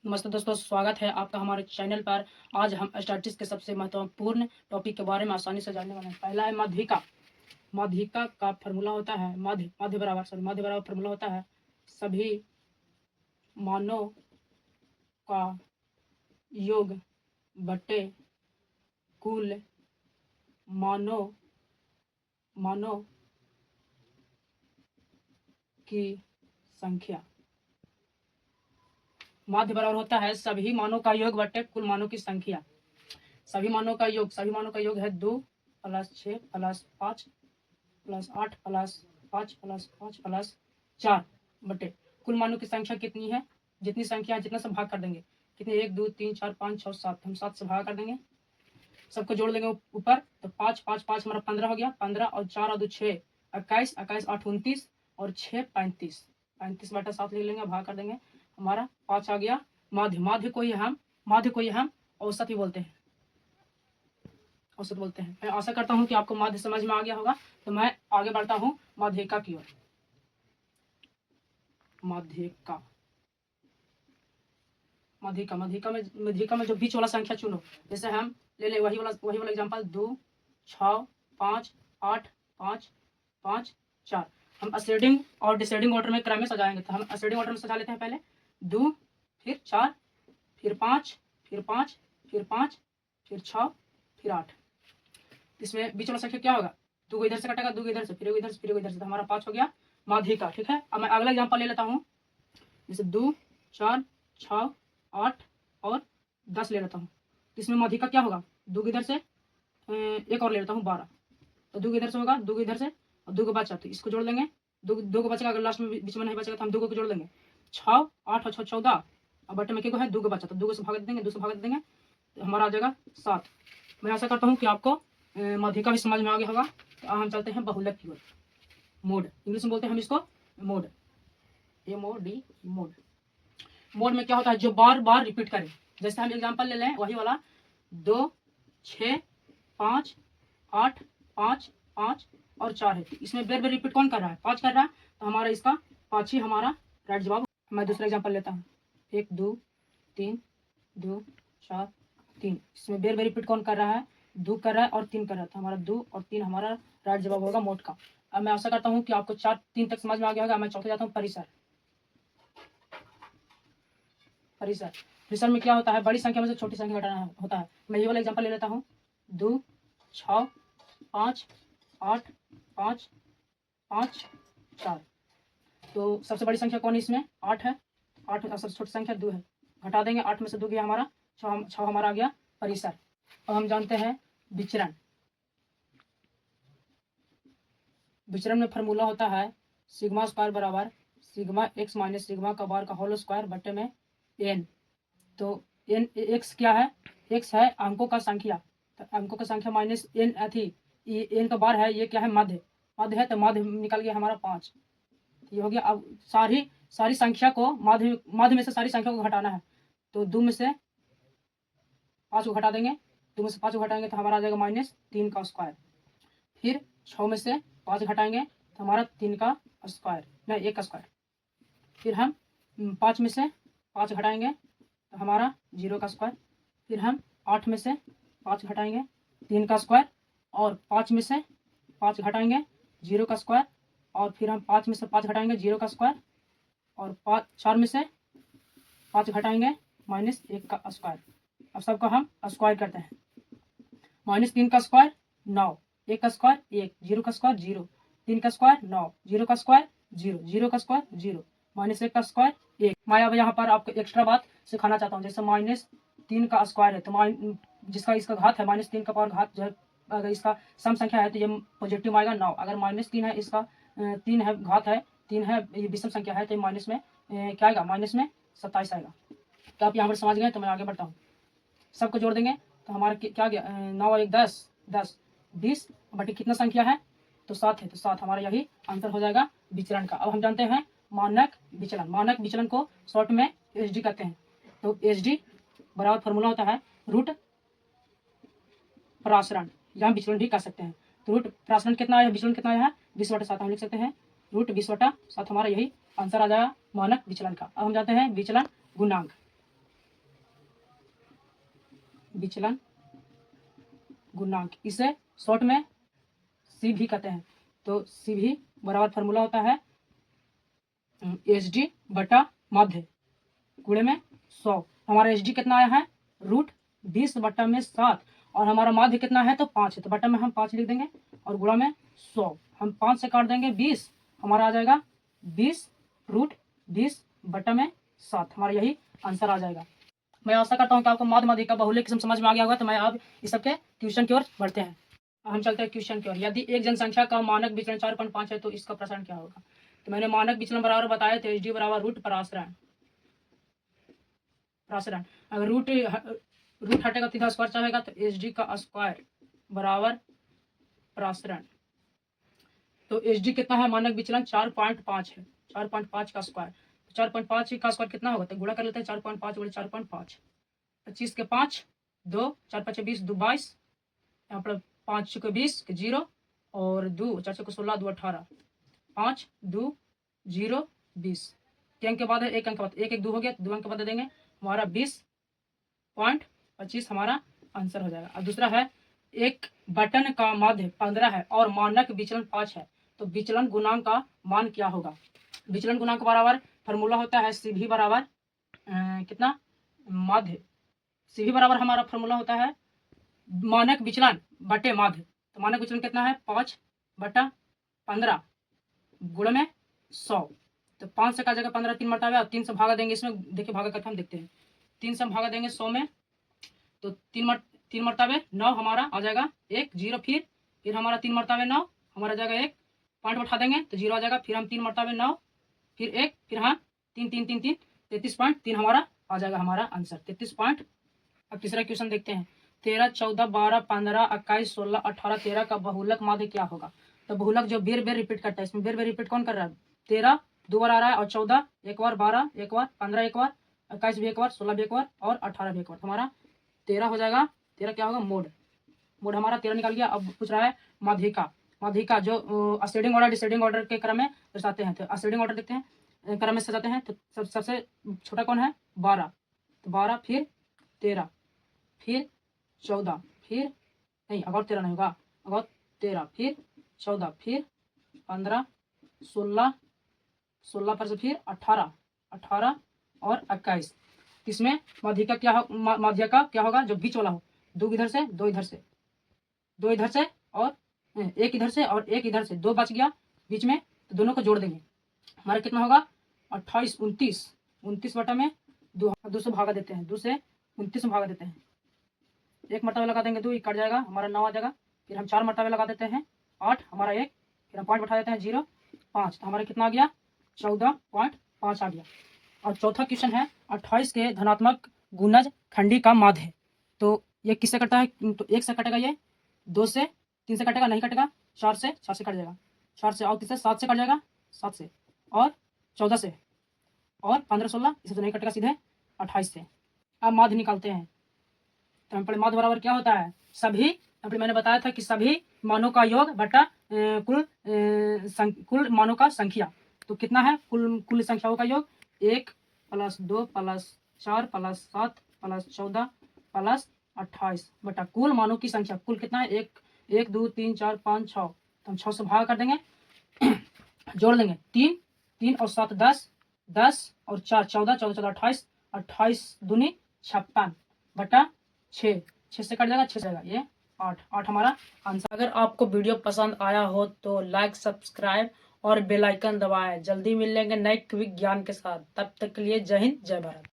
नमस्ते दोस्तों, स्वागत है आपका हमारे चैनल पर। आज हम स्टैटिस्टिक्स के सबसे महत्वपूर्ण टॉपिक के बारे में आसानी से जानने वाले हैं। पहला है माध्यिका। माध्यिका का फॉर्मूला होता है माध्य बराबर फॉर्मूला होता है सभी मानों का योग बटे कुल मानों की संख्या। माध्य बराबर होता है सभी मानों का योग बटे कुल मानों की संख्या। सभी मानों का योग है 2 + 6 + 5 + 8 + 5 + 5 + 4 बटे कुल मानों की संख्या कितनी है। जितनी संख्या है जितना से भाग कर देंगे। कितने 1 2 3 4 5 6 7, हम 7 से भाग कर देंगे। सबको जोड़ देंगे ऊपर तो 5 5 5 हमारा 15 हो गया। 15 और 4 और 2 6 21 21 8 29 और 6 35 35 बटा 7 ले लेंगे, भाग कर देंगे। हमारा 5 आ गया। माध्य को ही हम औसत ही बोलते हैं। मैं आशा करता हूँ कि आपको माध्य समझ में आ गया होगा। तो मैं आगे बढ़ता हूँ माध्यिका की ओर। माध्यिका में जो बीच वाला संख्या चुनो। जैसे हम ले ले वही वाला एग्जांपल 2 6 5 8 5 5 4। हम असेंडिंग और डिसेंडिंग ऑर्डर में क्रम में सजाएंगे। तो हम असेंडिंग ऑर्डर में सजा लेते हैं। पहले 2, फिर 4, फिर 5, फिर 5, फिर 5, फिर 6, फिर 8। इसमें बीच वाला संख्या क्या होगा? 2 को इधर से कटेगा, 2 को इधर से, फिर इधर से, फिर इधर से, तो हमारा 5 हो गया माध्यिका। ठीक है। अब मैं अगला एग्जांपल ले लेता हूँ। जैसे 2 4 6 8 और 10 ले लेता हूँ। तो इसमें माध्यिका क्या होगा? 2 इधर से, एक और ले लेता हूँ 12। तो 2 इधर से होगा, 2 इधर से और 2 को बचा, तो इसको जोड़ लेंगे। 2 को बचेगा, अगर लास्ट में बीच में नहीं बचेगा तो हम 2 को जोड़ लेंगे। 6 8 और 6 14 और बटे में क्या है 2 को बचा, तो 2 से भाग देंगे, 2 से भाग देंगे, तो हमारा आ जाएगा 7। मैं आशा करता हूँ कि आपको माध्यिका भी समझ में आ गया होगा। तो हम चलते हैं बहुलक की ओर। मोड, इंग्लिश में बोलते हैं हम इसको मोड, MOD मोड। मोड में क्या होता है? जो बार बार रिपीट करें। जैसे हम एग्जांपल ले लें वही वाला 2 6 5 8 5 5 और 4 है। इसमें बेर बेर रिपीट कौन कर रहा है? 5 कर रहा है, तो हमारा इसका 5 ही हमारा राइट जवाब। मैं दूसरा एग्जांपल लेता हूँ। 1 2 3 2 4 3। इसमें बेर बेर रिपीट कौन कर रहा है? 2 कर रहा है और 3 कर रहा है, तो हमारा 2 और 3 हमारा राइट जवाब होगा मोड का। अब मैं आशा करता हूँ कि आपको 4 3 तक समझ में आ गया होगा। मैं चौथे जाता हूँ परिसर। परिसर में क्या होता है? बड़ी संख्या में से छोटी संख्या घटाना होता है। मैं ये वाला एग्जांपल ले लेता हूँ। 2 6 5 8 5 5 4। तो सबसे बड़ी संख्या कौन है इसमें? 8 है। 8 सबसे छोटी संख्या 2 है। घटा देंगे, 8 में से 2 गया हमारा 6 हमारा आ गया परिसर। अब हम जानते हैं विचरण। विचरण में फॉर्मूला होता है सिग्मा स्क्वायर बराबर सिग्मा x माइनस सिग्मा का बार का होल स्क्वायर बटे में n। तो n x क्या है? x है अंकों का संख्या, तो अंकों का संख्या माइनस n अथी n का बार है। ये क्या है? मध्य है, तो मध्य निकल गया हमारा 5। ये हो गया। अब सारी संख्या को मध्य में से सारी संख्या को घटाना है। तो 2 में से 5 को घटा देंगे। 2 में से 5 को घटाएंगे तो हमारा आ जाएगा -3 का स्क्वायर। फिर 6 में से 5 घटाएंगे तो हमारा 3 का स्क्वायर, नहीं 1 का स्क्वायर। फिर हम 5 में से 5 घटाएंगे तो हमारा 0 का स्क्वायर। फिर हम 8 में से 5 घटाएंगे 3 का स्क्वायर, और 5 में से 5 घटाएंगे 0 का स्क्वायर, और फिर हम 5 में से 5 घटाएंगे 0 का स्क्वायर, और 4 में से 5 घटाएंगे -1 का स्क्वायर। अब सबको हम स्क्वायर करते हैं। -3 का स्क्वायर 9, 1 का स्क्वायर 1, 0 का स्क्वायर 0, 3 का स्क्वायर 9, 0 का स्क्वायर 0, 0 का स्क्वायर 0, -1 का स्क्वायर 1। मैं अब यहाँ पर आपको एक्स्ट्रा बात सिखाना चाहता हूँ। जैसे -3 का स्क्वायर है तो जिसका इसका घात है -3 का पावर घात जो है, अगर इसका सम संख्या है तो ये पॉजिटिव आएगा 9। अगर -3 है, इसका 3 है घात है, 3 है ये विषम संख्या है, तो माइनस में क्या आएगा? माइनस में 27 आएगा। तो आप यहाँ पर समझ गए। तो मैं आगे बढ़ता हूँ। सबको जोड़ देंगे तो हमारा क्या गया? 9 और 1 10, 10 20 बटे कितना संख्या है? तो 7 है। तो 7 हमारा यही आंसर हो जाएगा विचलन का। अब हम जानते हैं मानक विचलन। मानक विचलन को शॉर्ट में SD कहते हैं। तो SD बराबर फॉर्मूला होता है रूट प्रसारण, या हम विचलन भी कह सकते हैं। तो रूट प्रसारण कितना आया? विचलन कितना आया है? 20/7 हम लिख सकते हैं। रूट 20/7 हमारा यही आंसर आ जाएगा मानक विचलन का। अब हम जानते हैं विचलन गुणांक। विचलन गुणांक, इसे शॉर्ट में सी भी कहते हैं। तो सी भी बराबर फार्मूला होता है एच डी बटा माध्य गुणे में 100। हमारा एच डी कितना आया है √20 बटा में 7 और हमारा माध्य कितना है तो 5 है, तो बटा में हम 5 लिख देंगे और गुणा में 100। हम 5 से काट देंगे 20, हमारा आ जाएगा 20√20 बटा में 7। हमारा यही आंसर आ जाएगा। मैं आशा करता हूँ कि आपको माध्य माध्यिका बहुल्य किस्म समझ में आ गया होगा। तो मैं अब इस सबके क्वेश्चन की ओर बढ़ते हैं। हम चलते हैं क्वेश्चन की ओर। यदि एक जनसंख्या का मानक विचलन 4.5 है तो इसका प्रसारण क्या होगा। तो मैंने मानक विचलन बराबर बताया थे एच डी बराबर रूट प्रसारण। अगर रूट हटेगा सीधा स्क्वायर चाहेगा तो एच डी का स्क्वायर बराबर प्रसारण। तो एच डी कितना है मानक विचलन 4.5 है, 4.5 का स्क्वायर। 4.5 का स्क्वायर कितना होगा तो गुणा कर लेते हैं 4.5 गुणे 4.5, 25 के 5 2, 4 5 20 2 22, यहाँ पर 5 के 20 के 0 और 2 4 को 16 2 18, 5 2 0 20 के अंक के बाद है, एक अंक के बाद 1 1 2 हो गया, 2 अंक के बाद दे देंगे हमारा 20.25 हमारा आंसर हो जाएगा। और दूसरा है एक बटन का माध्य 15 है और मानक विचलन 5 है तो विचलन गुणांक का मान क्या होगा। विचलन गुणांक बराबर फार्मूला होता है सी भी बराबर कितना माध्य, सी भी बराबर हमारा फार्मूला होता है मानक विचलन बटे माध्य। तो मानक विचलन कितना है 5 बटा 15 गुणा में 100। तो 5 से का जगह 15 3 मरतबा और 3 से भागा देंगे। इसमें देखिए भागा करके हम देखते हैं, 3 से हम भागा देंगे 100 में तो 3 मरतबे 9 हमारा आ जाएगा 1 0, फिर हमारा 3 मरतबे 9 हमारा जाएगा 1, पॉइंट उठा देंगे तो 0 आ जाएगा, फिर हम 3 मरतबे 9 फिर 1 फिर हाँ 3 3 3 3 33.3 हमारा आ जाएगा हमारा आंसर 33 पॉइंट। अब तीसरा क्वेश्चन देखते हैं 13 14 12 15 21 16 18 13 का बहुलक माध्य क्या होगा। तो बहुलक जो बेर बेर रिपीट करता है, इसमें बेर बेर रिपीट कौन कर रहा है 13 2 बार आ रहा है और 14 एक बार, 12 एक बार, 15 एक बार, 21 भी एक बार, 16 भी एक बार और 18 भी एक बार। हमारा 13 हो जाएगा। 13 क्या होगा मोड हमारा 13 निकाल गया। अब पूछ रहा है माध्यिका जो असेंडिंग ऑर्डर डिसेंडिंग ऑर्डर के क्रम में दर्शाते हैं। तो असेंडिंग ऑर्डर देखते हैं क्रम में सजाते हैं। तो सबसे छोटा कौन है 12, तो 12 फिर 13 फिर 14 फिर नहीं अगर 13 नहीं होगा, अगर 13 फिर 14 फिर 15 16 पर से फिर 18 और 21। इसमें माध्यिका क्या होगा जो बीच वाला हो, 2 इधर से 2 इधर से, 2 इधर से और 1 इधर से और 1 इधर से, 2 बच गया बीच में तो दोनों को जोड़ देंगे। हमारा कितना होगा 28 29 बटा में 2 से भागा देते हैं, 2 से 29 में भागा देते हैं। 1 मरतबा लगा देंगे 2 कट जाएगा हमारा 9 आ जाएगा। फिर हम 4 मरतबे लगा देते हैं 8 हमारा 1, फिर हम पॉइंट बैठा देते हैं 0 5, तो हमारा कितना आ गया 14.5 आ गया। और चौथा क्वेश्चन है 28 के धनात्मक गुणज खंडी का माध्य। तो ये किससे कटता है तो 1 से कटेगा, ये 2 से 3 से कटेगा नहीं कटेगा, 4 से कट जाएगा, 4 से और किससे 7 से कट जाएगा, 7 से और 14 से और 15 16 इसे तो नहीं कटेगा, सीधे 28 से। अब माध्य निकालते हैं। तो हम पहले माध्य बराबर क्या होता है सभी, मैंने बताया था कि सभी मानों का योग बटा कुल मानों का संख्या। तो कितना है कुल संख्याओं का योग 1 + 2 + 4 + 7 + 14 + 28 बटा कुल मानों की संख्या। कुल कितना है 1 2 3 4 5 6, तो हम 6 से भाग कर देंगे जोड़ देंगे 3 और 7 10 और 4 14 14 14 28 28 दूनी 56 बटा 6 से कट जाएगा 6 से जाएगा, ये 8 हमारा आंसर। अगर आपको वीडियो पसंद आया हो तो लाइक सब्सक्राइब और बेल आइकन दबाएं। जल्दी मिलेंगे नए क्विक ज्ञान के साथ, तब तक के लिए जय हिंद जय भारत।